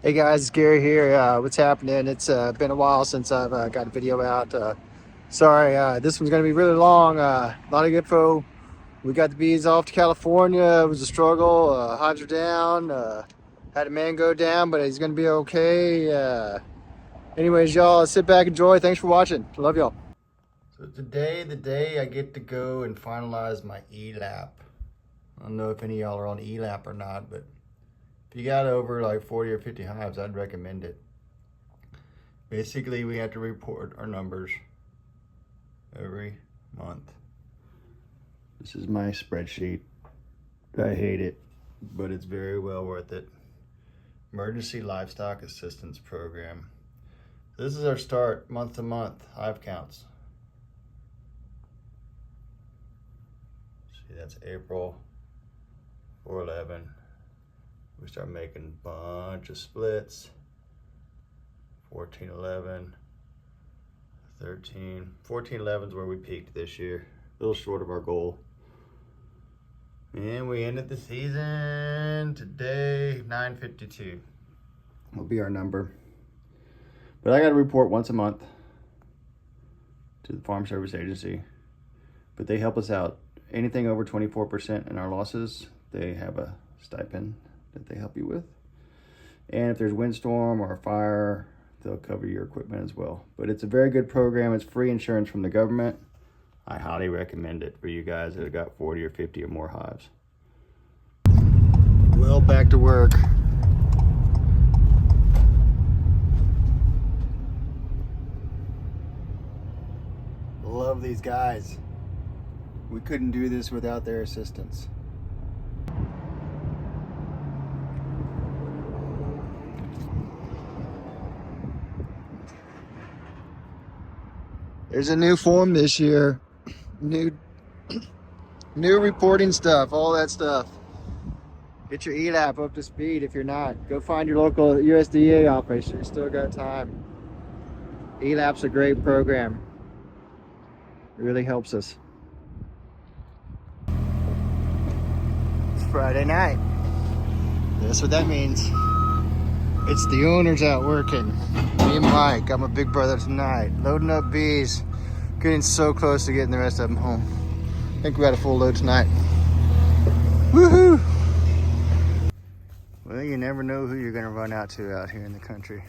Hey guys, it's Gary here. What's happening? It's been a while since I've got a video out. Sorry, this one's going to be really long. A lot of info. We got the bees off to California. It was a struggle. Hives are down. Had a man go down, but he's going to be okay. Anyways, y'all, sit back, enjoy. Thanks for watching. Love y'all. So today, the day I get to go and finalize my ELAP. I don't know if any of y'all are on ELAP or not, but if you got over like 40 or 50 hives, I'd recommend it. Basically, we have to report our numbers every month. This is my spreadsheet. I hate it, but it's very well worth it. Emergency Livestock Assistance Program. This is our start, month to month, hive counts. See, that's April 4/11. We start making a bunch of splits. 14/11, 13, 14/11 is where we peaked this year. A little short of our goal. And we ended the season today, 952. Will be our number. But I got to report once a month to the Farm Service Agency. But they help us out. Anything over 24% in our losses, they have a stipend that they help you with. And if there's windstorm or a fire, they'll cover your equipment as well. But it's a very good program. It's free insurance from the government. I highly recommend it for you guys that have got 40 or 50 or more hives. Well, back to work. Love these guys. We couldn't do this without their assistance. There's a new form this year. New reporting stuff, all that stuff. Get your ELAP up to speed. If you're not, go find your local USDA office. You still got time. ELAP's a great program. It really helps us. It's Friday night. That's what that means. It's the owners out working. Me and Mike, I'm a big brother tonight. Loading up bees. Getting so close to getting the rest of them home. I think we got a full load tonight. Woohoo! Well, you never know who you're gonna run out to out here in the country.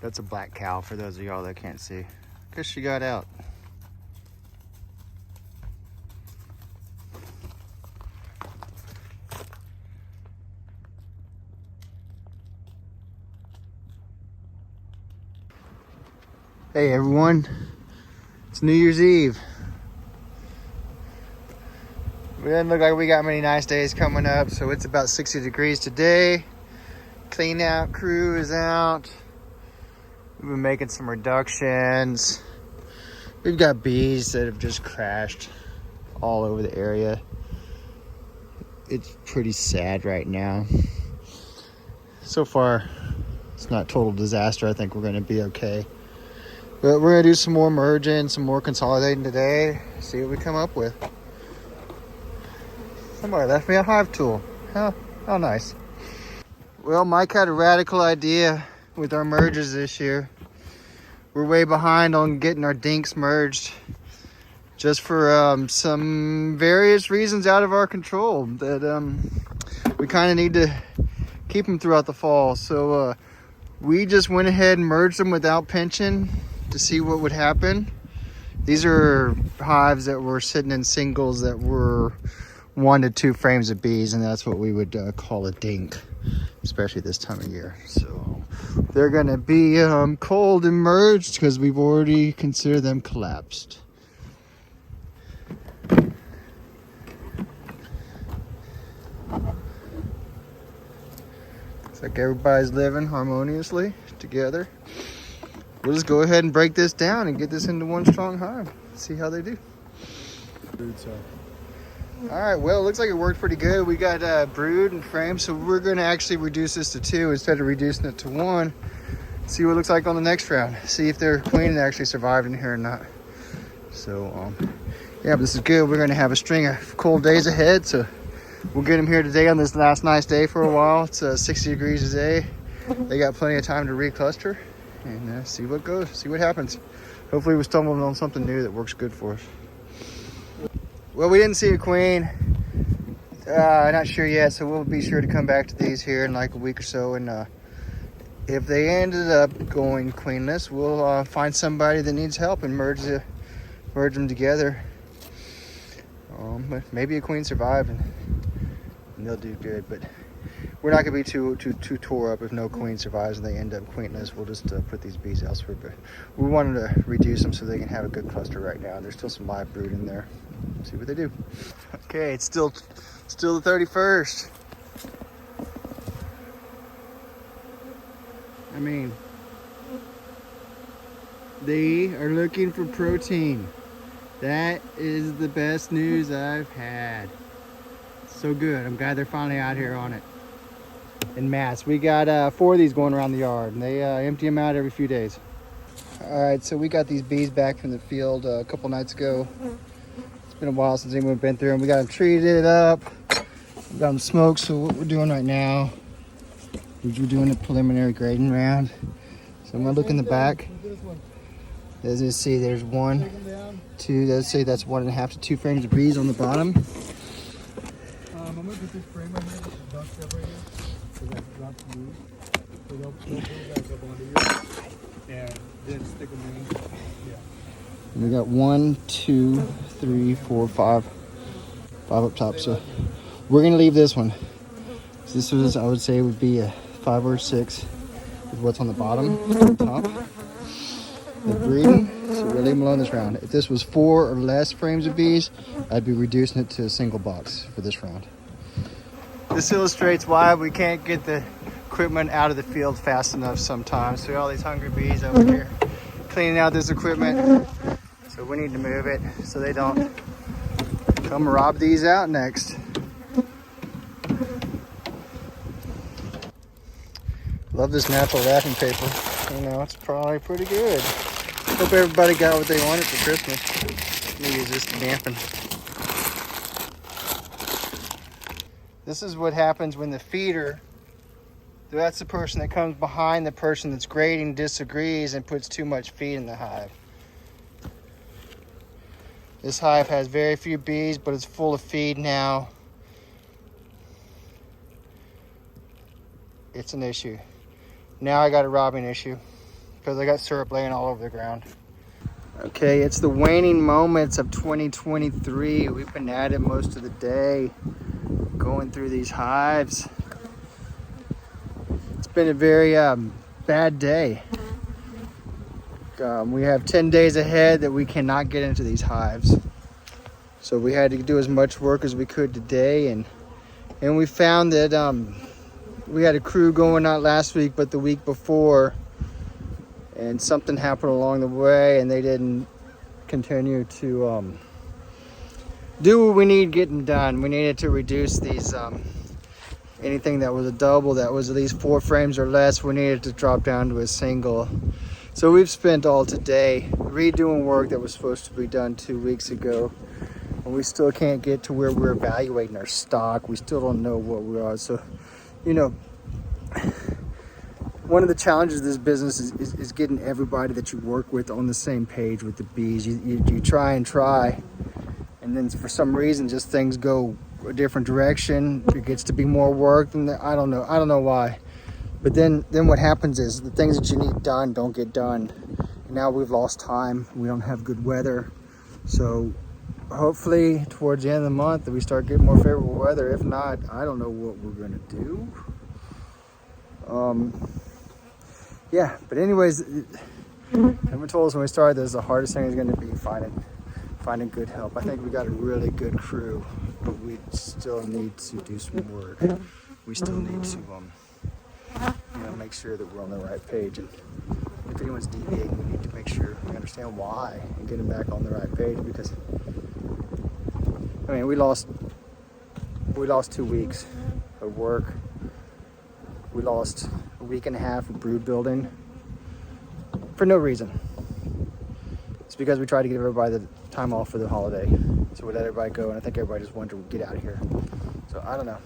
That's a black cow for those of y'all that can't see. Guess she got out. Hey everyone, it's New Year's Eve. It doesn't look like we got many nice days coming up, so it's about 60 degrees today. Clean out crew is out. We've been making some reductions. We've got bees that have just crashed all over the area. It's pretty sad right now. So far, it's not total disaster. I think we're gonna be okay. But we're gonna do some more merging, some more consolidating today. See what we come up with. Somebody left me a hive tool. How nice. Well, Mike had a radical idea with our merges this year. We're way behind on getting our dinks merged. Just for some various reasons out of our control. That we kind of need to keep them throughout the fall. So we just went ahead and merged them without pinching to see what would happen. These are hives that were sitting in singles that were 1 to 2 frames of bees, and that's what we would call a dink, especially this time of year. So they're gonna be cold and merged because we've already considered them collapsed. Looks like everybody's living harmoniously together. We'll just go ahead and break this down and get this into one strong hive. See how they do. All right, well, it looks like it worked pretty good. We got brood and frame, so we're gonna actually reduce this to 2 instead of reducing it to 1. See what it looks like on the next round. See if their queen actually survived in here or not. So, yeah, but this is good. We're gonna have a string of cold days ahead, so we'll get them here today on this last nice day for a while. It's 60 degrees today. They got plenty of time to recluster and see what goes, see what happens. Hopefully we stumbled on something new that works good for us. Well, we didn't see a queen. Not sure yet, so we'll be sure to come back to these here in like a week or so. And if they ended up going queenless, we'll find somebody that needs help and merge them together. But maybe a queen survived and they'll do good. But we're not gonna be too tore up if no queen survives and they end up queenless. We'll just put these bees elsewhere. But we wanted to reduce them so they can have a good cluster right now. There's still some live brood in there. See what they do. Okay, it's still the 31st. I mean, they are looking for protein. That is the best news I've had. So good. I'm glad they're finally out here on it in mass. We got 4 of these going around the yard, and they empty them out every few days. All right, so we got these bees back from the field a couple nights ago. It's been a while since anyone's been through them. We got them treated up, we got them smoked. So what we're doing right now is we're doing a preliminary grading round. So I'm gonna look in the back. As you see, there's 1, 2, let's say that's 1.5 to 2 frames of bees on the bottom. I'm gonna put this frame right here, this dust stuff right here, so that drops the bees. So they'll go back up onto you, and then stick them in. Yeah. And we got 1, 2, 3, 4, 5 up top. So we're gonna leave this one. So this was, I would say, would be a 5 or 6 with what's on the bottom, on the top. They're breeding, so we'll leave them alone this round. If this was 4 or less frames of bees, I'd be reducing it to a single box for this round. This illustrates why we can't get the equipment out of the field fast enough sometimes. So all these hungry bees over here cleaning out this equipment. So we need to move it so they don't come rob these out next. Love this natural wrapping paper. You know, it's probably pretty good. Hope everybody got what they wanted for Christmas. Maybe it's just dampen. This is what happens when the feeder, that's the person that comes behind the person that's grading, disagrees and puts too much feed in the hive. This hive has very few bees, but it's full of feed now. It's an issue. Now I got a robbing issue because I got syrup laying all over the ground. Okay, it's the waning moments of 2023. We've been at it most of the day, going through these hives. It's been a very bad day. We have 10 days ahead that we cannot get into these hives. So we had to do as much work as we could today, and we found that we had a crew going not last week but the week before, and something happened along the way and they didn't continue to do what we need getting done. We needed to reduce these anything that was a double that was at least 4 frames or less, we needed to drop down to a single. So we've spent all today redoing work that was supposed to be done 2 weeks ago, and we still can't get to where we're evaluating our stock. We still don't know what we are. So, you know, one of the challenges of this business is getting everybody that you work with on the same page with the bees. You try, and then for some reason just things go a different direction. It gets to be more work, and I don't know why. But then what happens is the things that you need done don't get done. And now we've lost time. We don't have good weather. So hopefully towards the end of the month that we start getting more favorable weather. If not, I don't know what we're gonna do. Yeah, but anyways, everyone told us when we started this, the hardest thing is going to be finding good help. I think we got a really good crew, but we still need to do some work. We still need to make sure that we're on the right page, and if anyone's deviating, we need to make sure we understand why and get them back on the right page, because I mean, we lost 2 weeks of work. We lost a week and a half of brood building for no reason. It's because we tried to give everybody the time off for the holiday. So we let everybody go, and I think everybody just wanted to get out of here. So I don't know.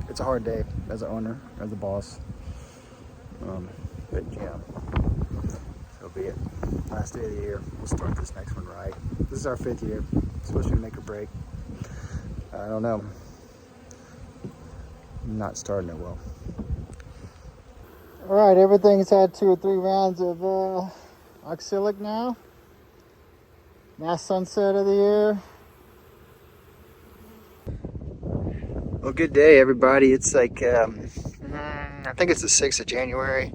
It's a hard day as an owner, as a boss. But yeah, so be it. Last day of the year. We'll start this next one right. This is our 5th year. It's supposed to make or break. I don't know. I'm not starting it well. All right, everything's had 2 or 3 rounds of oxalic now. Last sunset of the year. Well, good day, everybody. It's like, I think it's the 6th of January,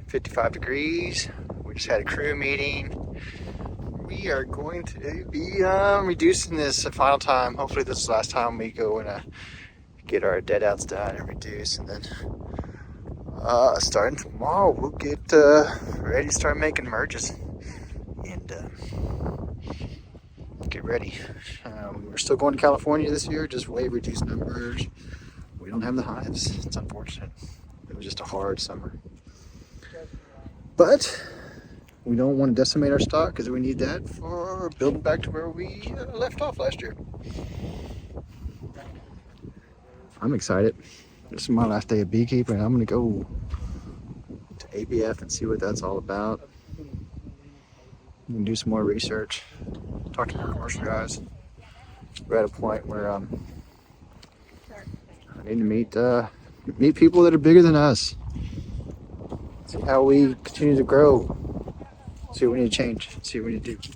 55 degrees. We just had a crew meeting. We are going to be reducing this a final time. Hopefully this is the last time we go and get our dead outs done and reduce. And then starting tomorrow, we'll get ready to start making merges and get ready. We're still going to California this year, just way reduced numbers. We don't have the hives. It's unfortunate. It was just a hard summer. But we don't want to decimate our stock because we need that for building back to where we left off last year. I'm excited. This is my last day of beekeeping. I'm going to go to ABF and see what that's all about. We can do some more research, talk to more commercial guys. We're at a point where I need to meet people that are bigger than us. See how we continue to grow. See what we need to change. See what we need to do.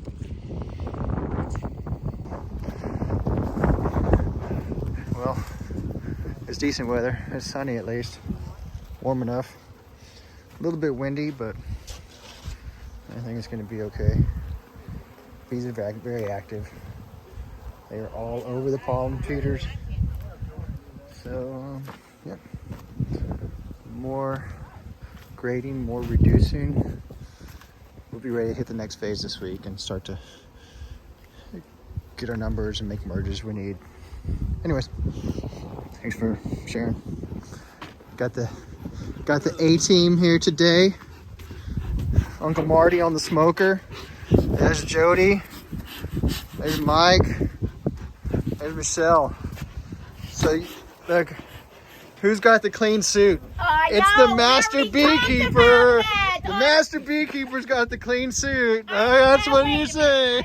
Well, it's decent weather. It's sunny at least. Warm enough. A little bit windy, but I think it's going to be okay. Bees are very active. They are all over the pollen feeders. So, yep. More grading, more reducing. We'll be ready to hit the next phase this week and start to get our numbers and make merges we need. Anyways, thanks for sharing. Got the A-team here today. Uncle Marty on the smoker. There's Jody. There's Mike. There's Michelle. So, look, who's got the clean suit? It's the master beekeeper. The master beekeeper's got the clean suit. That's what you say.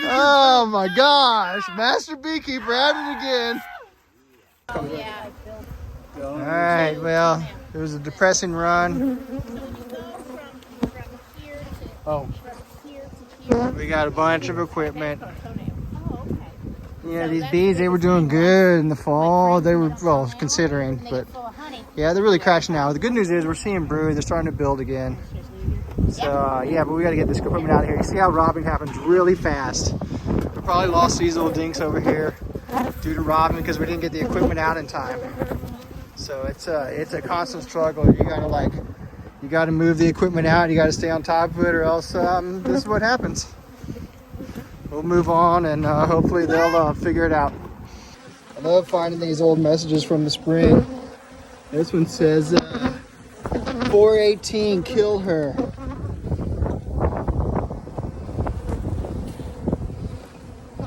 Oh my gosh, master beekeeper at it again. All right, well, it was a depressing run. Oh, we got a bunch of equipment. Yeah, these bees, they were doing good in the fall. They were, well, considering, but yeah, they're really crashing out. The good news is we're seeing brood. They're starting to build again. So, yeah, but we got to get this equipment out of here. You see how robbing happens really fast. We probably lost these little dinks over here due to robbing because we didn't get the equipment out in time. So it's a constant struggle. You gotta move the equipment out. You gotta stay on top of it, or else this is what happens. We'll move on, and hopefully they'll figure it out. I love finding these old messages from the spring. This one says 418, kill her.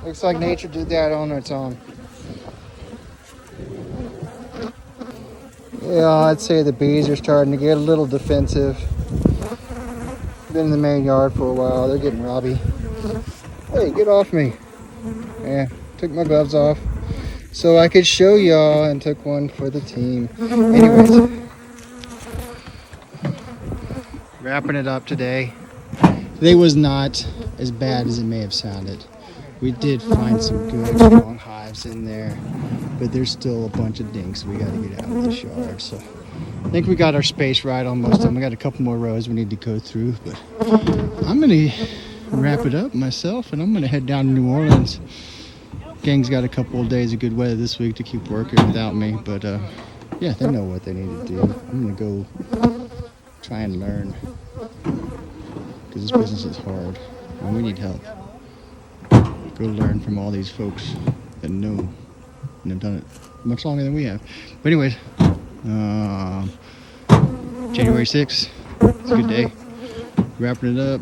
Looks like nature did that on its own. Yeah, I'd say the bees are starting to get a little defensive. Been in the main yard for a while. They're getting robby. Hey, get off me. Yeah, took my gloves off so I could show y'all and took one for the team. Anyways, wrapping it up today. Today was not as bad as it may have sounded. We did find some good strong hives in there, but there's still a bunch of dinks we got to get out of this yard. So I think we got our space right on most of them. We got a couple more rows we need to go through, but I'm gonna wrap it up myself and I'm gonna head down to New Orleans. Gang's got a couple of days of good weather this week to keep working without me, but yeah, they know what they need to do. I'm gonna go try and learn, because this business is hard and we need help. Go learn from all these folks that know and have done it much longer than we have. But anyways, January 6th, it's a good day. Wrapping it up.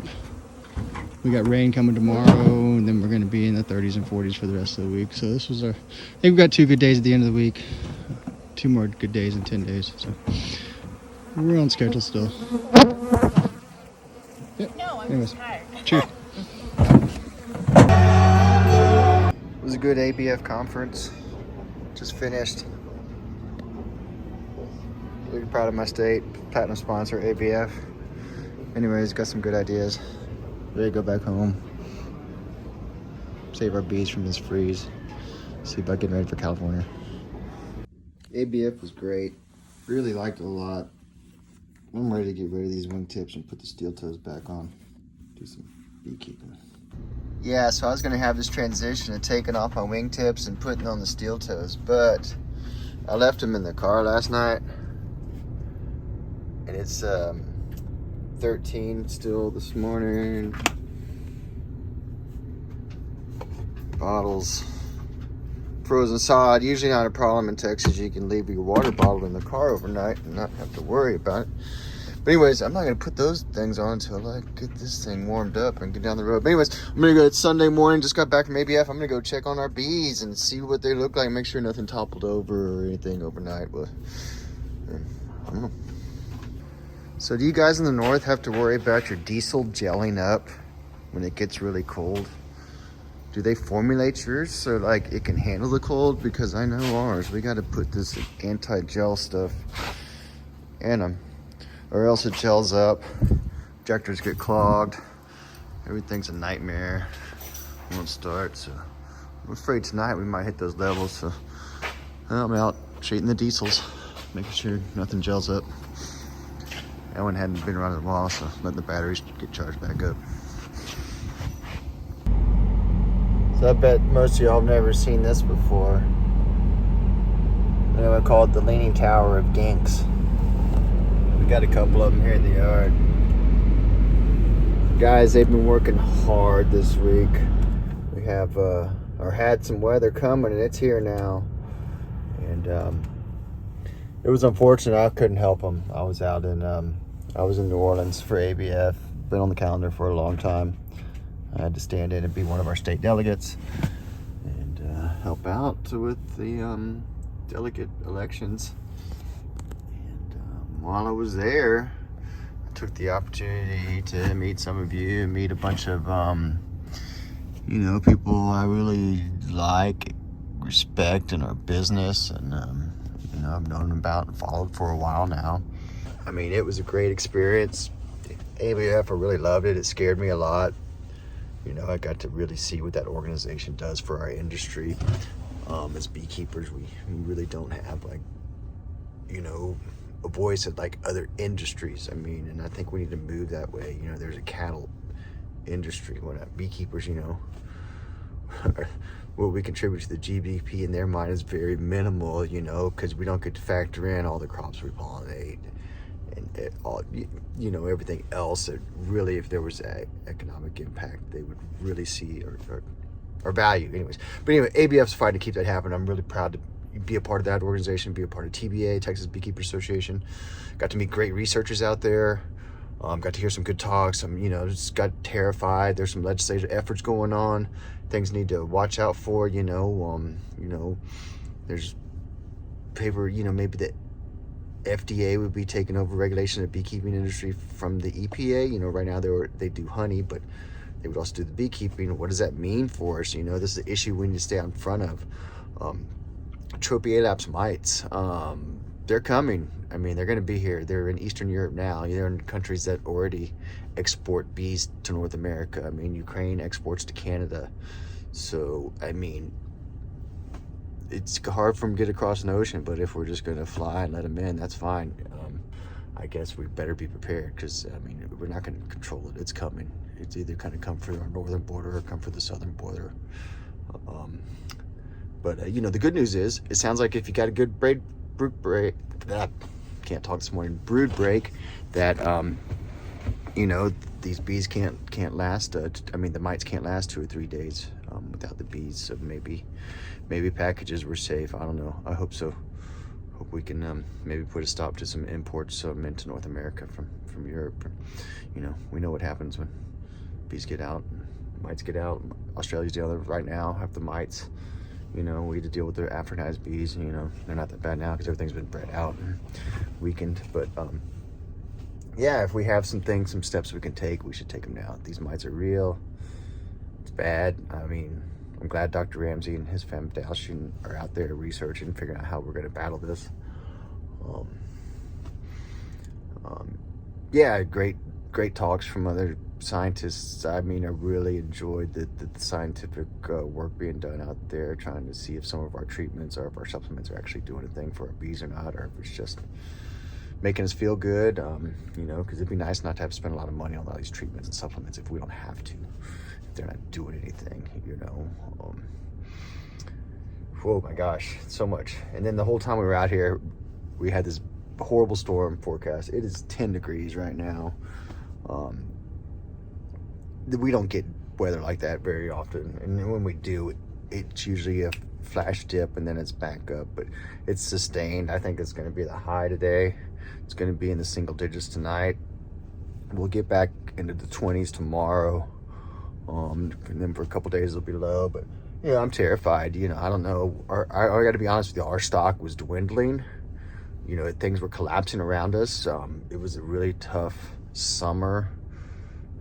We got rain coming tomorrow, and then we're going to be in the 30s and 40s for the rest of the week. So this was our, I think we got 2 good days at the end of the week. 2 more good days in 10 days. So we're on schedule still. Yep. No, I'm Anyways, just tired. cheers. It was a good ABF conference. Just finished. Really proud of my state. Platinum sponsor, ABF. Anyways, got some good ideas. Ready to go back home. Save our bees from this freeze. See about getting ready for California. ABF was great. Really liked it a lot. I'm ready to get rid of these wingtips and put the steel toes back on. Do some beekeeping. Yeah, so I was gonna have this transition of taking off my wingtips and putting on the steel toes, but I left them in the car last night, and it's 13 still this morning. Bottles, frozen solid. Usually not a problem in Texas. You can leave your water bottle in the car overnight and not have to worry about it. But anyways, I'm not gonna put those things on until I get this thing warmed up and get down the road. But anyways, I'm gonna go. It's Sunday morning, just got back from ABF. I'm gonna go check on our bees and see what they look like, make sure nothing toppled over or anything overnight. But I don't know. So do you guys in the north have to worry about your diesel gelling up when it gets really cold? Do they formulate yours so like it can handle the cold? Because I know ours, we gotta put this anti-gel stuff in them, or else it gels up, injectors get clogged, everything's a nightmare. It won't start, so I'm afraid tonight we might hit those levels. So I'm out treating the diesels, making sure nothing gels up. That one hadn't been running in a while, so letting the batteries get charged back up. So I bet most of y'all have never seen this before. I call it the Leaning Tower of Ginks. We got a couple of them here in the yard. Guys, they've been working hard this week. We have or had some weather coming, and it's here now. And it was unfortunate. I couldn't help them. I was out in New Orleans for ABF. Been on the calendar for a long time. I had to stand in and be one of our state delegates and help out with the delegate elections. And while I was there, I took the opportunity to meet some of you and meet a bunch of people I really like, respect in our business, and I've known about and followed for a while now. I mean, it was a great experience. ABF, I really loved it. It scared me a lot. I got to really see what that organization does for our industry. As beekeepers, we really don't have a voice at like other industries. I mean, and I think we need to move that way. There's a cattle industry. When beekeepers, what we contribute to the GDP in their mind is very minimal, because we don't get to factor in all the crops we pollinate and all, everything else that really, if there was an economic impact, they would really see or value. Anyways, but anyway, ABF's fighting to keep that happening. I'm really proud to be a part of that organization, be a part of TBA, Texas Beekeeper Association. Got to meet great researchers out there. Got to hear some good talks. Just got terrified. There's some legislative efforts going on. Things need to watch out for. There's paper. Maybe the FDA would be taking over regulation of the beekeeping industry from the EPA. Right now they do honey, but they would also do the beekeeping. What does that mean for us? This is the issue we need to stay out in front of. Trophy ELAP's mites. They're coming. I mean, they're going to be here. They're in Eastern Europe now. They're in countries that already export bees to North America. I mean, Ukraine exports to Canada. So, I mean, it's hard for them to get across an ocean, but if we're just going to fly and let them in, that's fine. I guess we better be prepared because, we're not going to control it. It's coming. It's either going to come for our northern border or come for the southern border. But the good news is, it sounds like if you got a good brood break, that can't talk this morning, brood break, that these bees can't last. The mites can't last 2 or 3 days without the bees. So maybe packages were safe. I don't know. I hope so. Hope we can maybe put a stop to some imports into North America from Europe. We know what happens when bees get out, mites get out. Australia's dealing with right now, have the mites. You know, we had to deal with their Africanized bees. You know, they're not that bad now because everything's been bred out and weakened. But yeah, if we have some steps we can take, we should take them now. These mites are real. It's bad. I mean, I'm glad Dr. Ramsey and his foundation are out there researching, figuring out how we're going to battle this. Yeah, great talks from other scientists. I mean, I really enjoyed the scientific work being done out there, trying to see if some of our treatments or if our supplements are actually doing a thing for our bees or not, or if it's just making us feel good, you know, because it'd be nice not to have to spend a lot of money on all these treatments and supplements if we don't have to, if they're not doing anything, you know. Oh my gosh, so much. And then the whole time we were out here, we had this horrible storm forecast. It is 10 degrees right now. We don't get weather like that very often, and when we do, it's usually a flash dip and then it's back up, but it's sustained. I think it's going to be the high today. It's going to be in the single digits tonight. We'll get back into the 20s tomorrow, and then for a couple days it'll be low. But yeah, I'm terrified. You know, I don't know. I got to be honest with you, our stock was dwindling. You know, things were collapsing around us. It was a really tough summer,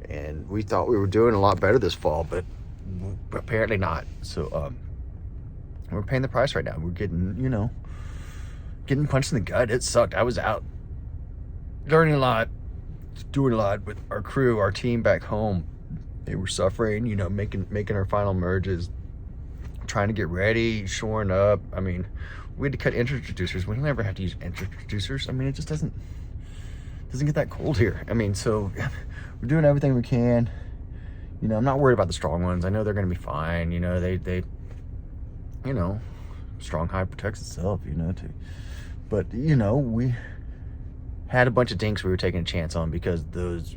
and we thought we were doing a lot better this fall, but apparently not. So we're paying the price right now. We're getting, you know, getting punched in the gut. It sucked. I was out learning a lot, doing a lot with our crew, our team back home. They were suffering, you know, making our final merges, trying to get ready, shoring up. I mean, we had to cut introducers. We don't ever have to use introducers. I mean, it just doesn't get that cold here. I mean, so we're doing everything we can. You know, I'm not worried about the strong ones. I know they're going to be fine. You know, they you know, strong hive protects itself, you know, too. But, you know, we had a bunch of dinks we were taking a chance on because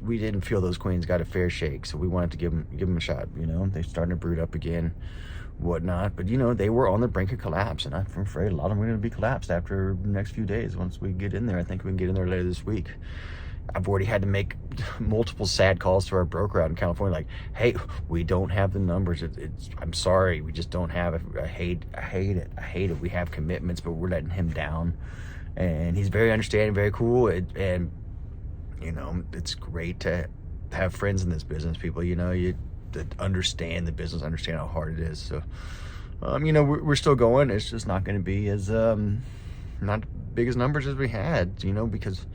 we didn't feel those queens got a fair shake. So we wanted to give them a shot, you know. They're starting to brood up again, whatnot. But, you know, they were on the brink of collapse. And I'm afraid a lot of them are going to be collapsed after the next few days. Once we get in there, I think we can get in there later this week. I've already had to make multiple sad calls to our broker out in California, like, hey, we don't have the numbers. I'm sorry, we just don't have it. I hate it. We have commitments, but we're letting him down. And he's very understanding, very cool. And you know, it's great to have friends in this business, people, you know, that understand the business, understand how hard it is. So, you know, we're still going. It's just not going to be as, not big as numbers as we had, you know, because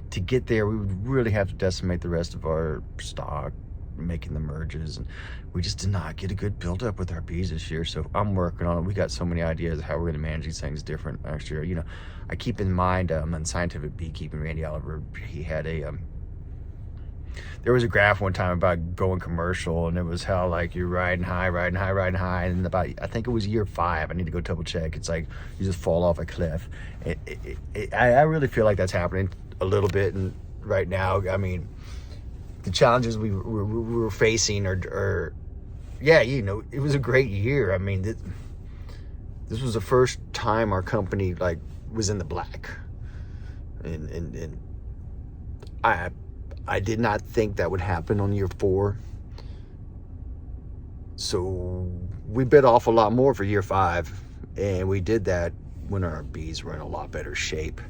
to get there, we would really have to decimate the rest of our stock, making the merges, and we just did not get a good buildup with our bees this year. So I'm working on it. We got so many ideas of how we're going to manage these things different next year. You know, I keep in mind on Scientific Beekeeping, Randy Oliver, he had there was a graph one time about going commercial, and it was how, like, you're riding high, and about, I think it was year 5, I need to go double check, it's like you just fall off a cliff. I really feel like that's happening a little bit, and right now, I mean, the challenges we were facing are yeah, you know, it was a great year. I mean, this was the first time our company, like, was in the black, and I did not think that would happen on year 4. So we bit off a lot more for year 5, and we did that when our bees were in a lot better shape.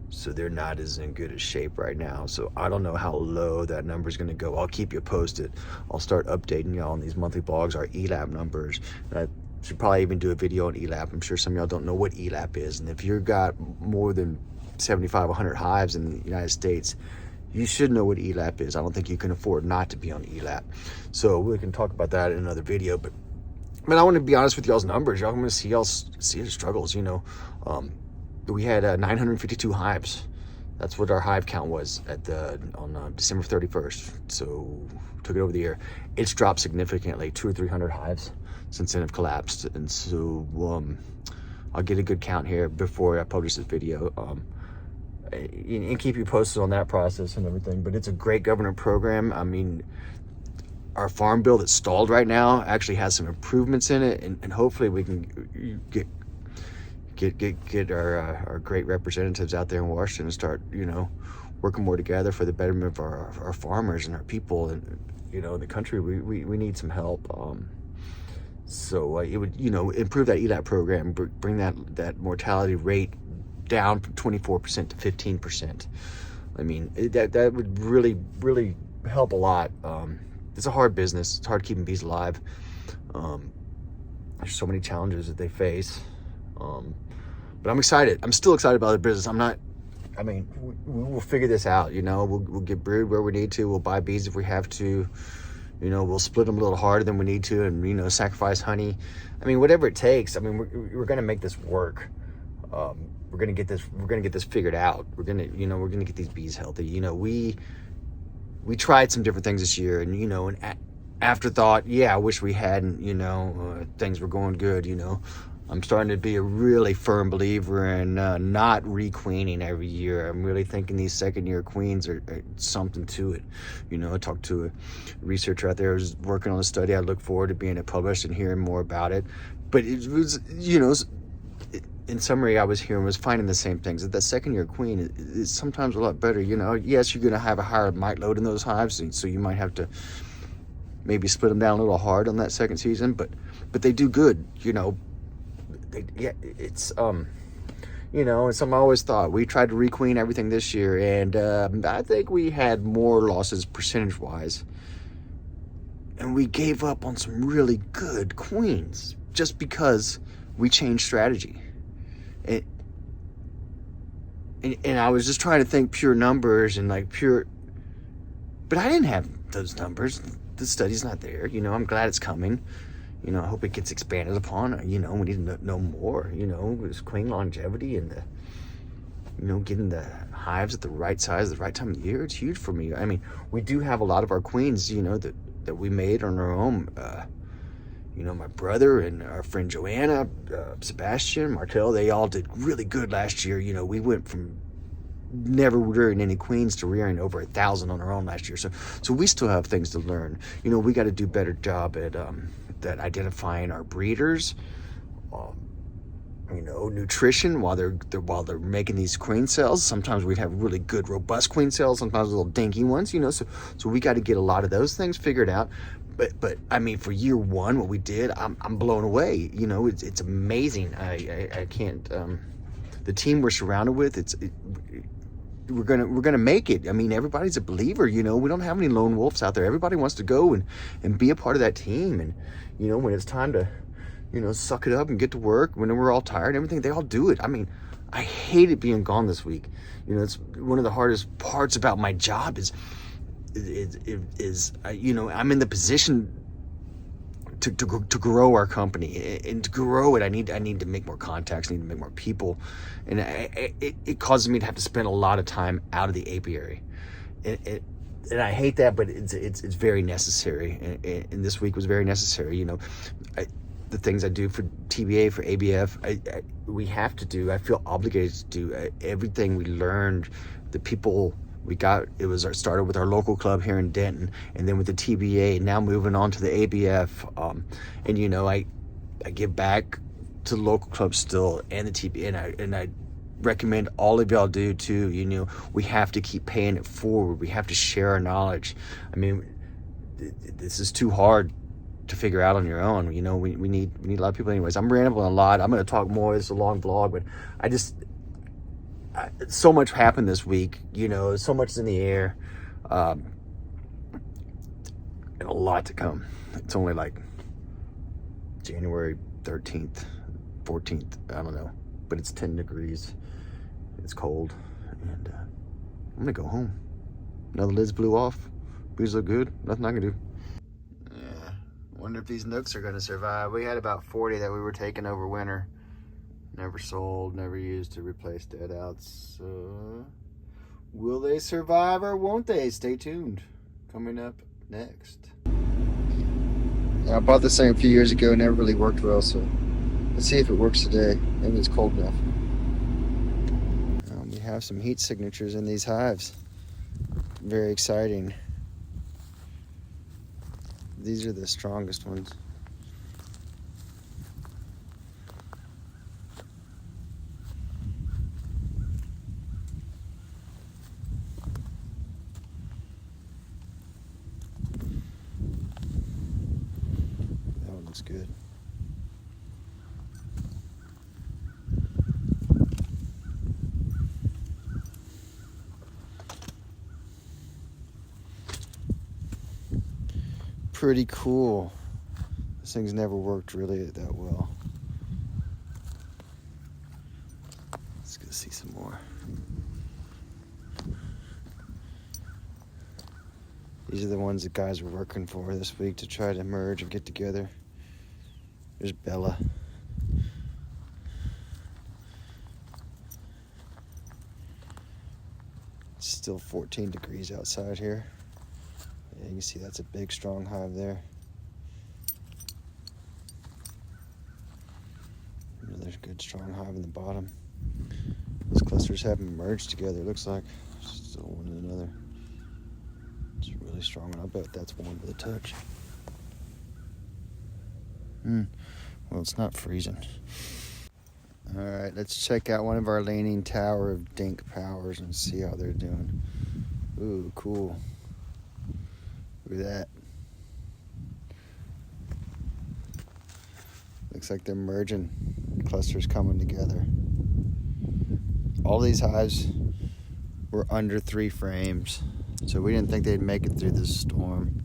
So they're not as in good a shape right now. So I don't know how low that number is going to go. I'll keep you posted. I'll start updating y'all on these monthly blogs, our ELAP numbers. And I should probably even do a video on ELAP. I'm sure some of y'all don't know what ELAP is. And if you've got more than 75, 100 hives in the United States, you should know what ELAP is. I don't think you can afford not to be on ELAP. So we can talk about that in another video. But I want to be honest with y'all's numbers. Y'all going to see the struggles, you know. We had 952 hives. That's what our hive count was on December 31st. So took it over the year. It's dropped significantly, 200 or 300 hives since then have collapsed. And so I'll get a good count here before I publish this video. And keep you posted on that process and everything. But it's a great government program. I mean, our farm bill that's stalled right now actually has some improvements in it, and hopefully we can get our great representatives out there in Washington and start, you know, working more together for the betterment of our farmers and our people, and the country. We need some help. So it would improve that ELAP program, bring that mortality rate down from 24% to 15%. I mean, that would really help a lot. It's a hard business. It's hard keeping bees alive. There's so many challenges that they face. But I'm excited. I'm still excited about the business. We'll figure this out. We'll get brood where we need to. We'll buy bees if we have to. We'll split them a little harder than we need to, and sacrifice honey. Whatever it takes. We're gonna make this work. We're gonna get this figured out. We're gonna get these bees healthy. We tried some different things this year, and an afterthought. Yeah, I wish we hadn't. Things were going good. I'm starting to be a really firm believer in not requeening every year. I'm really thinking these second-year queens are something to it. I talked to a researcher out there who's working on a study. I look forward to being published and hearing more about it. But it was, in summary, I was finding the same things. That second-year queen is sometimes a lot better. Yes, you're going to have a higher mite load in those hives, so you might have to maybe split them down a little hard on that second season. But they do good. It's it's something I always thought. We tried to requeen everything this year, and I think we had more losses percentage-wise, and we gave up on some really good queens just because we changed strategy. And I was just trying to think pure numbers and but I didn't have those numbers. The study's not there. I'm glad it's coming. I hope it gets expanded upon. We need to know more. This queen longevity and getting the hives at the right size, the right time of the year. It's huge for me. We do have a lot of our queens, that we made on our own. My brother and our friend Joanna, Sebastian, Martel, they all did really good last year. We went from never rearing any queens to rearing over 1,000 on our own last year. So we still have things to learn. We got to do a better job at identifying our breeders, nutrition while they're making these queen cells. Sometimes we'd have really good, robust queen cells, sometimes little dinky ones, so we got to get a lot of those things figured out. But for year one, what we did, I'm blown away. It's amazing. I can't. The team we're surrounded with, we're gonna make it. Everybody's a believer. We don't have any lone wolves out there. Everybody wants to go and be a part of that team. And when it's time to suck it up and get to work, when we're all tired and everything, they all do it. I hated being gone this week. It's one of the hardest parts about my job is I'm in the position to grow our company, and to grow it, I need to make more contacts, I need to make more people, and it causes me to have to spend a lot of time out of the apiary, and I hate that, but it's very necessary, and this week was very necessary. The things I do for TBA, for ABF, we have to do. I feel obligated to do everything we learned. The people we got, started with our local club here in Denton, and then with the TBA, and now moving on to the ABF. And I give back to the local club still, and the TBA, and I recommend all of y'all do too. We have to keep paying it forward. We have to share our knowledge. This is too hard to figure out on your own. We need a lot of people. Anyways, I'm rambling a lot. I'm going to talk more. It's a long vlog, but so much happened this week. So much is in the air, and a lot to come. It's only like January 13th, 14th. I don't know, but it's 10 degrees. It's cold, and I'm gonna go home. Now the lids blew off. Bees look good. Nothing I can do. Yeah, wonder if these nooks are gonna survive. We had about 40 that we were taking over winter. Never sold, never used to replace dead outs. Will they survive or won't they? Stay tuned. Coming up next. I bought this thing a few years ago, never really worked well, so let's see if it works today. Maybe it's cold enough. We have some heat signatures in these hives. Very exciting. These are the strongest ones. good. Pretty cool. This thing's never worked really that well. Let's go see some more. These are the ones that guys were working for this week to try to merge and get together. There's Bella. It's still 14 degrees outside here. Yeah, you can see that's a big, strong hive there. Another good, strong hive in the bottom. Those clusters haven't merged together, it looks like. Still one in another. It's a really strong one. I bet that's one with a touch. Well, it's not freezing. All right, let's check out one of our leaning tower of dink powers and see how they're doing. Ooh, cool. Look at that. Looks like they're merging. Clusters coming together. All these hives were under 3 frames, so we didn't think they'd make it through this storm.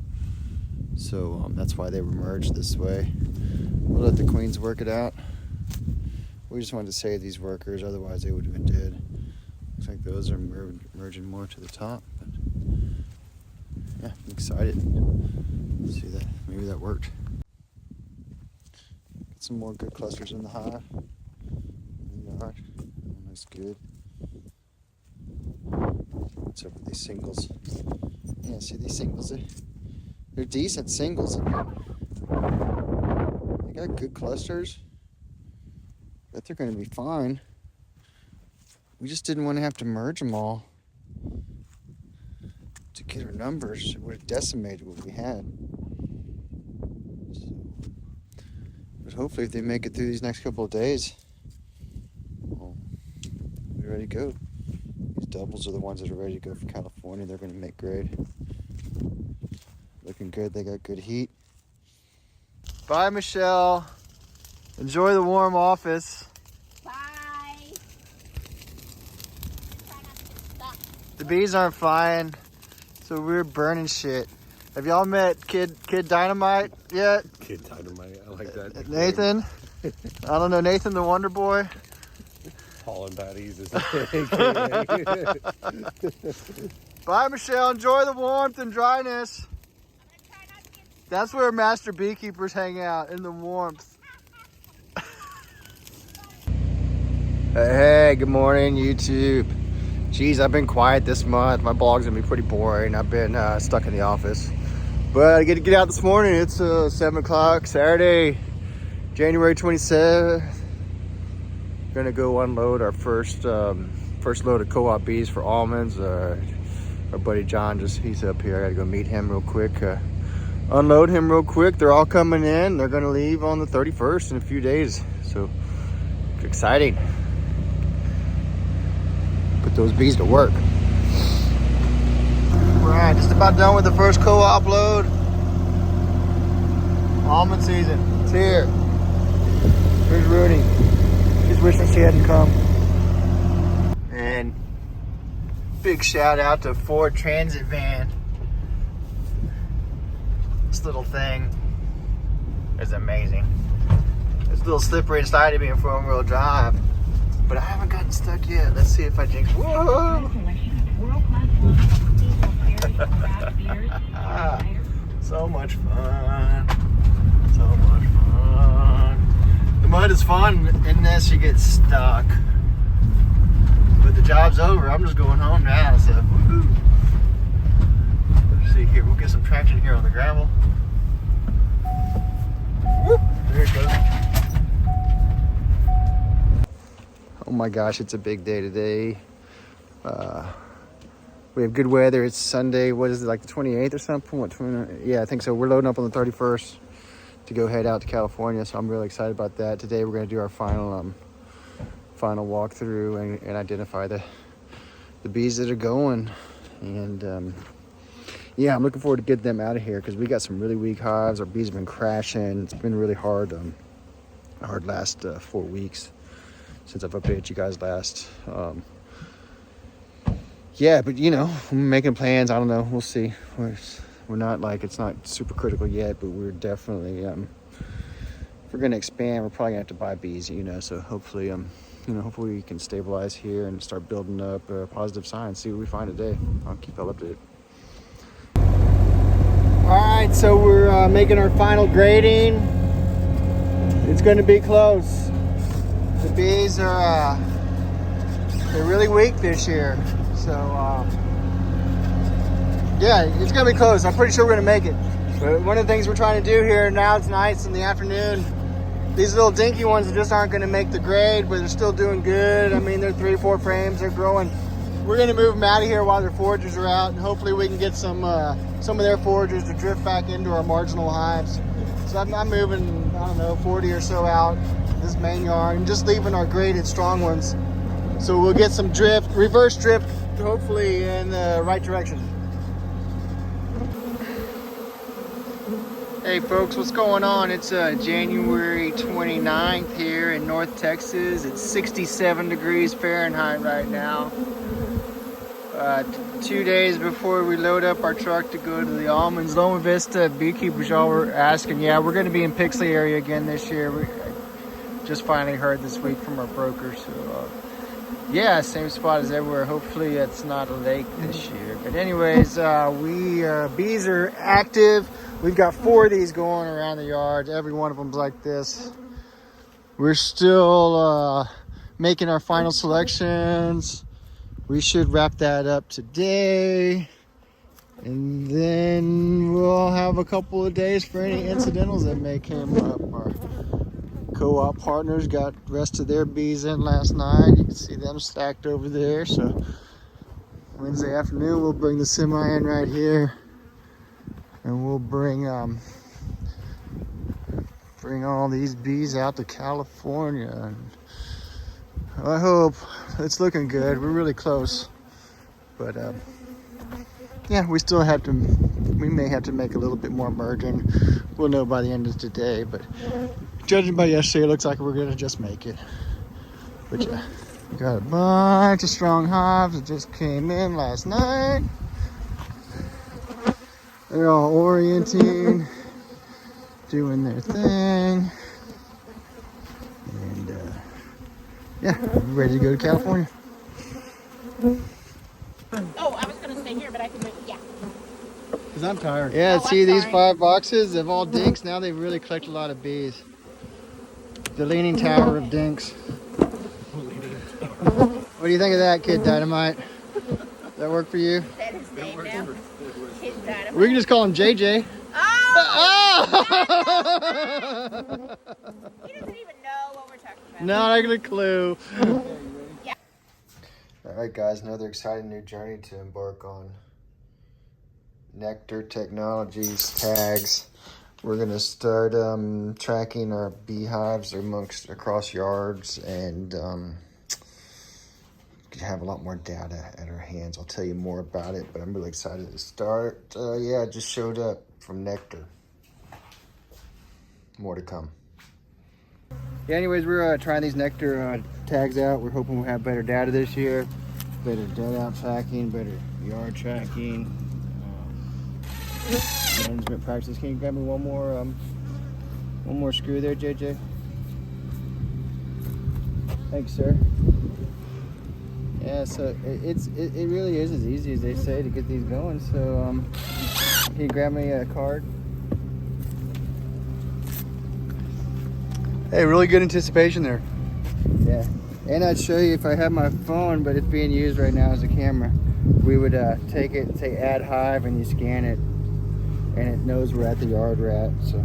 So that's why they were merged this way. We'll let the queens work it out. We just wanted to save these workers, otherwise they would have been dead. Looks like those are merging more to the top. But yeah, I'm excited. See that? Maybe that worked. Get some more good clusters in the hive. In the yard. That's good. What's up with these singles? Yeah, see these singles? They're decent singles. They got good clusters. Bet they're going to be fine. We just didn't want to have to merge them all to get our numbers. It would have decimated what we had. So, but hopefully if they make it through these next couple of days, we'll be ready to go. These doubles are the ones that are ready to go for California. They're going to make grade. Looking good. They got good heat. Bye, Michelle. Enjoy the warm office. Bye. Try not to get stuck. The bees aren't flying, so we're burning shit. Have y'all met Kid Dynamite yet? Kid Dynamite, I like that. Nathan? I don't know, Nathan the Wonder Boy? Pollen patties is Bye, Michelle. Enjoy the warmth and dryness. I'm gonna try not to get stuck. That's where master beekeepers hang out, in the warmth. Hey, good morning, YouTube. Geez, I've been quiet this month. My blog's gonna be pretty boring. I've been stuck in the office. But I get to get out this morning. It's 7 o'clock, Saturday, January 27th. Gonna go unload our first load of co-op bees for almonds. Our buddy John, he's up here. I gotta go meet him real quick. Unload him real quick. They're all coming in. They're gonna leave on the 31st in a few days. So it's exciting. Put those bees to work. Right, just about done with the first co-op load. Almond season, it's here. Here's Rooney. He's wishing she hadn't come. And big shout out to Ford Transit Van. This little thing is amazing. It's a little slippery and slidey being 4-wheel drive, but I haven't gotten stuck yet. Let's see if I jinx. Whoa! So much fun. So much fun. The mud is fun unless you get stuck. But the job's over. I'm just going home now, so woo-hoo. Let's see here. We'll get some traction here on the gravel. Whoop, there it goes. Oh my gosh, it's a big day today. We have good weather. It's Sunday. What is it, like the 28th or something? What, 29? Yeah, I think so. We're loading up on the 31st to go head out to California, so I'm really excited about that. Today we're going to do our final walkthrough and identify the bees that are going. And yeah, I'm looking forward to getting them out of here because we got some really weak hives. Our bees have been crashing. It's been really hard last 4 weeks since I've updated you guys last. Yeah, but you know, I'm making plans. I don't know. We'll see. We're not like, it's not super critical yet, but we're definitely, if we're going to expand, we're probably going to have to buy bees, you know, so hopefully, hopefully we can stabilize here and start building up positive signs, see what we find today. I'll keep y'all updated. All right, so we're making our final grading. It's going to be close. The bees are, they're really weak this year. So, yeah, it's going to be close. I'm pretty sure we're going to make it. But one of the things we're trying to do here, now it's nice in the afternoon. These little dinky ones just aren't going to make the grade, but they're still doing good. I mean, they're 3-4 frames. They're growing. We're going to move them out of here while their foragers are out, and hopefully we can get some of their foragers to drift back into our marginal hives. So I'm moving, I don't know, 40 or so out this main yard and just leaving our graded strong ones. So we'll get some drift, reverse drift, hopefully in the right direction. Hey folks, what's going on? It's January 29th here in North Texas. It's 67 degrees Fahrenheit right now. 2 days before we load up our truck to go to the Almonds. Loma Vista beekeepers, y'all were asking. Yeah, we're going to be in Pixley area again this year. We just finally heard this week from our broker. So yeah, same spot as everywhere. Hopefully it's not a lake this year. But anyways, bees are active. We've got 4 of these going around the yard. Every one of them's like this. We're still making our final selections. We should wrap that up today. And then we'll have a couple of days for any incidentals that may come up. Our co-op partners got the rest of their bees in last night. You can see them stacked over there. So Wednesday afternoon, we'll bring the semi in right here. And we'll bring all these bees out to California. And I hope it's looking good. We're really close, but yeah, we may have to make a little bit more merging. We'll know by the end of today, but judging by yesterday, it looks like we're gonna just make it. But yeah, we got a bunch of strong hives that just came in last night. They're all orienting, doing their thing, and yeah, we're ready to go to California. Oh, I was gonna stay here, but I can move. Yeah. Because I'm tired. Yeah, Oh, see I'm these sorry. 5 boxes of all dinks. Now they've really collected a lot of bees. The Leaning Tower of Dinks. What do you think of that, Kid Dynamite? Does that work for you? That is name now. Kid Dynamite. We can just call him JJ. Oh! Oh! He doesn't even know what we're talking about. Not a clue. Yeah. All right, guys, another exciting new journey to embark on. Nectar Technologies tags. We're gonna start tracking our beehives across yards and have a lot more data at our hands. I'll tell you more about it, but I'm really excited to start. Yeah, it just showed up from Nectar. More to come. Yeah, anyways, we're trying these Nectar tags out. We're hoping we'll have better data this year. Better dead out tracking, better yard tracking. Management practices. Can you grab me one more screw there, JJ? Thanks, sir. Yeah, so it really is as easy as they say to get these going. So can you grab me a card? Hey, really good anticipation there. Yeah, and I'd show you if I had my phone, but it's being used right now as a camera. We would take it, say add hive, and you scan it, and it knows we're at the yard we're at. So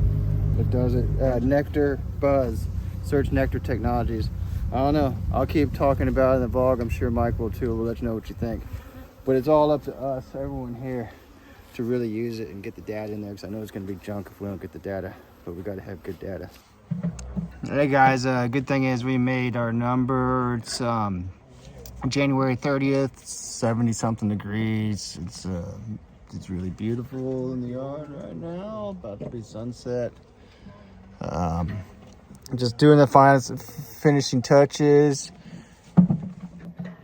it does it. Nectar Buzz. Search Nectar Technologies. I don't know. I'll keep talking about it in the vlog. I'm sure Mike will too. We'll let you know what you think. But it's all up to us, everyone here, to really use it and get the data in there, because I know it's going to be junk if we don't get the data. But we got to have good data. Hey guys, good thing is we made our number. It's January 30th, 70 something degrees. It's It's really beautiful in the yard right now. About to be sunset. Just doing the finishing touches.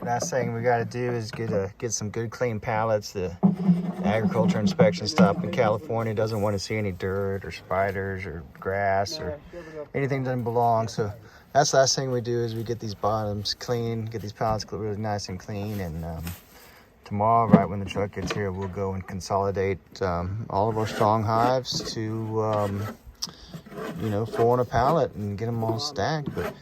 Last thing we got to do is get some good clean pallets. The agriculture inspection stop in California doesn't want to see any dirt or spiders or grass or anything that doesn't belong. So that's the last thing we do is we get these bottoms clean, get these pallets really nice and clean. And tomorrow, right when the truck gets here, we'll go and consolidate all of our strong hives to, you know, 4 on a pallet and get them all stacked. But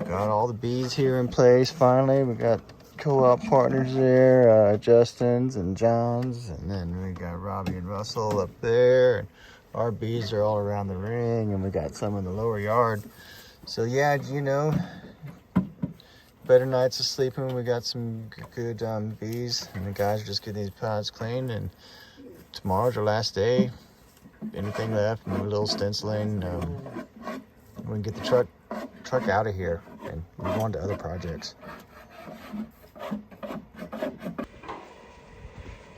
got all the bees here in place finally. We got co-op partners there, Justin's and John's, and then we got Robbie and Russell up there. And our bees are all around the ring, and we got some in the lower yard. So yeah, you know, better nights of sleeping. We got some good bees, and the guys are just getting these pods cleaned. And tomorrow's our last day. Anything left, and a little stenciling. We can get the truck out of here and move on to other projects.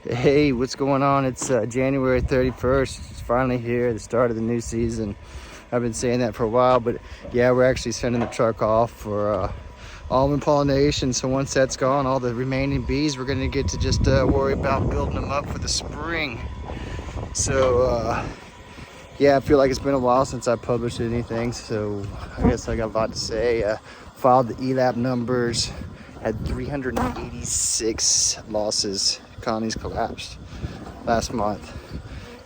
Hey, what's going on? It's January 31st. It's finally here, the start of the new season. I've been saying that for a while, but yeah, we're actually sending the truck off for almond pollination. So once that's gone, all the remaining bees, we're gonna get to just worry about building them up for the spring. So yeah, I feel like it's been a while since I published anything, so I guess I got a lot to say. Filed the ELAP numbers, had 386 losses. Colonies collapsed last month.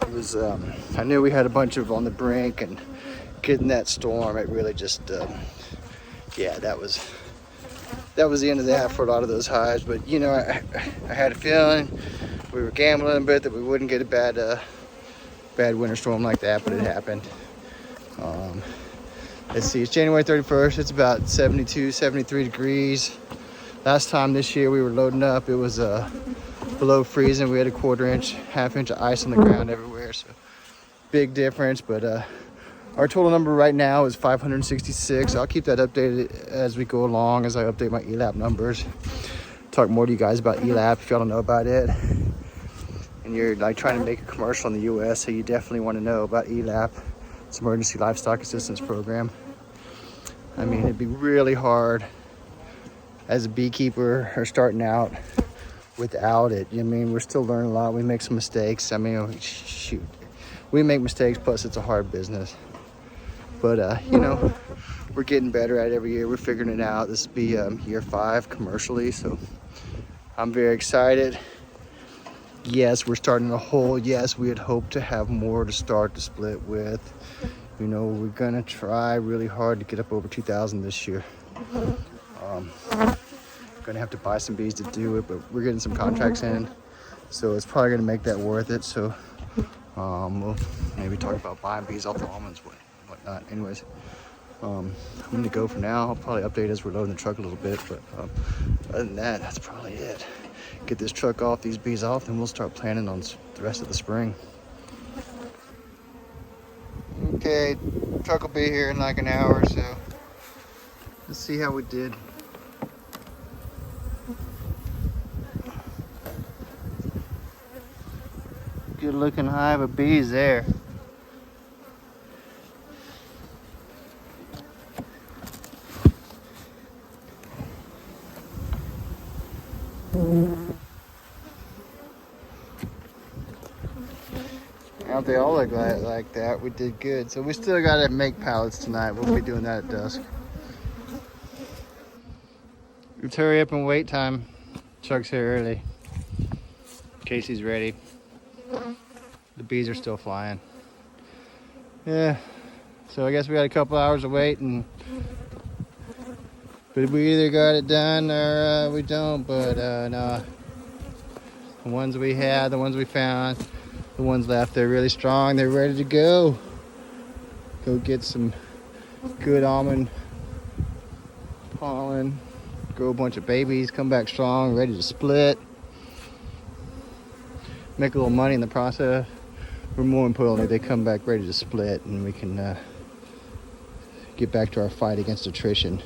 It was, I knew we had a bunch of on the brink, and getting that storm, it really just, yeah, that was the end of that for a lot of those hives. But you know, I had a feeling, we were gambling a bit that we wouldn't get a bad winter storm like that, but it happened. Let's see, it's January 31st. It's about 72, 73 degrees. Last time this year we were loading up, it was below freezing. We had a quarter inch, half inch of ice on the ground everywhere, so big difference. But our total number right now is 566. I'll keep that updated as we go along, as I update my ELAP numbers. Talk more to you guys about ELAP if y'all don't know about it. And you're like trying to make a commercial in the US, so you definitely want to know about ELAP. It's Emergency Livestock Assistance Program. I mean, it'd be really hard as a beekeeper or starting out without it. I mean, we're still learning a lot. We make some mistakes. I mean, shoot, we make mistakes, plus it's a hard business. But you know, we're getting better at it every year. We're figuring it out. This will be year 5 commercially, so I'm very excited. Yes, we're starting a hole. Yes, we had hoped to have more to start to split with. You know, we're gonna try really hard to get up over 2,000 this year. Gonna have to buy some bees to do it, but we're getting some contracts in, so it's probably gonna make that worth it. So we'll maybe talk about buying bees off the almonds, whatnot. Anyways, I'm gonna go for now. I'll probably update as we're loading the truck a little bit, but other than that, that's probably it. Get this truck off, these bees off, and we'll start planning on the rest of the spring. Okay, truck will be here in like an hour or so. Let's see how we did. Good looking hive of bees there. Now if they all look like that, we did good. So we still gotta make pallets tonight. We'll be doing that at dusk. Let's hurry up and wait time. Chuck's here early. Casey's ready. The bees are still flying. Yeah, so I guess we got a couple hours to wait, but we either got it done or we don't. But no, the ones we had, the ones we found, the ones left, they're really strong. They're ready to go. Go get some good almond pollen, grow a bunch of babies, come back strong, ready to split. Make a little money in the process. But more importantly, they come back ready to split, and we can get back to our fight against attrition.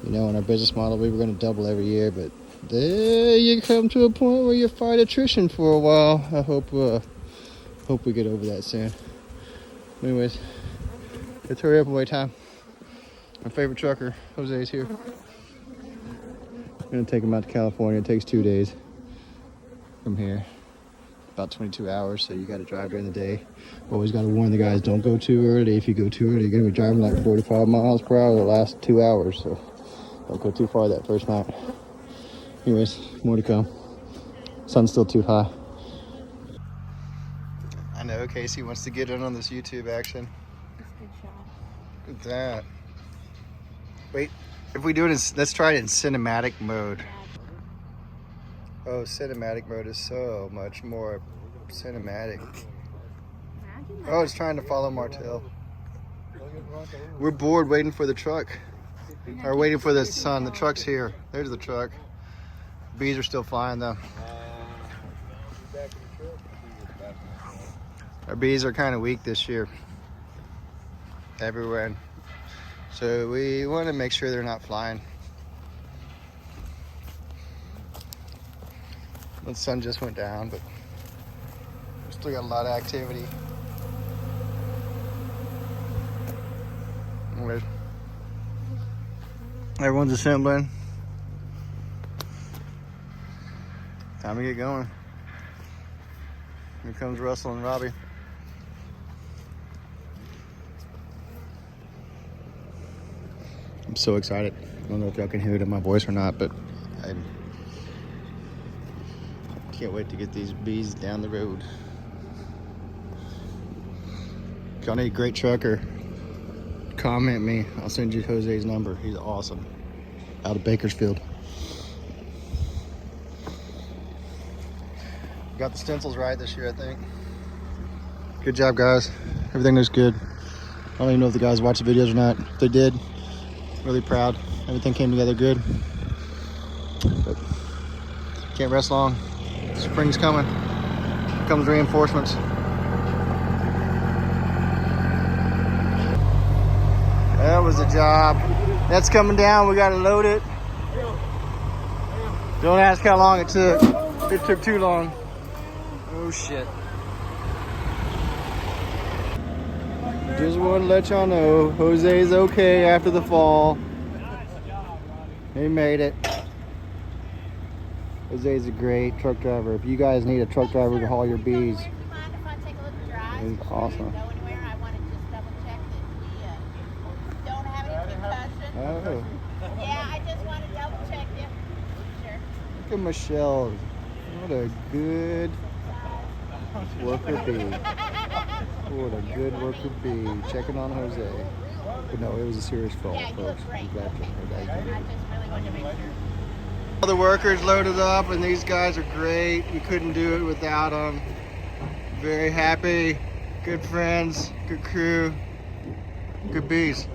You know, in our business model, we were going to double every year, but There you come to a point where you fight attrition for a while. I hope we get over that soon. Anyways, let's hurry up and wait time. My favorite trucker, Jose's here. I'm gonna take him out to California. It takes 2 days from here. About 22 hours, so you gotta drive during the day. Always gotta warn the guys, don't go too early. If you go too early, you're gonna be driving like 45 miles per hour the last 2 hours, so don't go too far that first night. Anyways, more to come. Sun's still too high. I know Casey wants to get in on this YouTube action. That's a good shot. Look at that. Wait, if we do it in, let's try it in cinematic mode. Oh, cinematic mode is so much more cinematic. Oh, it's trying to follow Martell. We're bored waiting for the truck. Or waiting for the sun. The truck's here. There's the truck. Bees are still flying though. Our bees are kind of weak this year. Everywhere. So we want to make sure they're not flying. The sun just went down, but we still got a lot of activity. Anyways, everyone's assembling. Time to get going. Here comes Russell and Robbie. I'm so excited. I don't know if y'all can hear it in my voice or not, but I can't wait to get these bees down the road. If y'all need a great trucker, comment me. I'll send you Jose's number. He's awesome. Out of Bakersfield. Got the stencils right this year, I think. Good job, guys. Everything looks good. I don't even know if the guys watched the videos or not. If they did, really proud. Everything came together good. But can't rest long. Spring's coming. Here comes reinforcements. That was the job. That's coming down. We gotta load it. Don't ask how long it took. It took too long. Oh shit. Just want to let y'all know Jose's okay after the fall. He made it. Jose's a great truck driver. If you guys need a truck driver to haul your bees, Do you mind if I take a look at your eyes? he's before awesome. you go anywhere? I want to just double check that you don't have any concussion. Oh, Yeah, I just want to double check you. Sure. look at Michelle. What a good worker bee. What a good worker bee. Checking on Jose. But no, it was a serious fall, Yeah, you look folks. great. We got you. I just really wanted to make sure. All the workers loaded up, and these guys are great. We couldn't do it without them. Very happy. Good friends. Good crew. Good bees.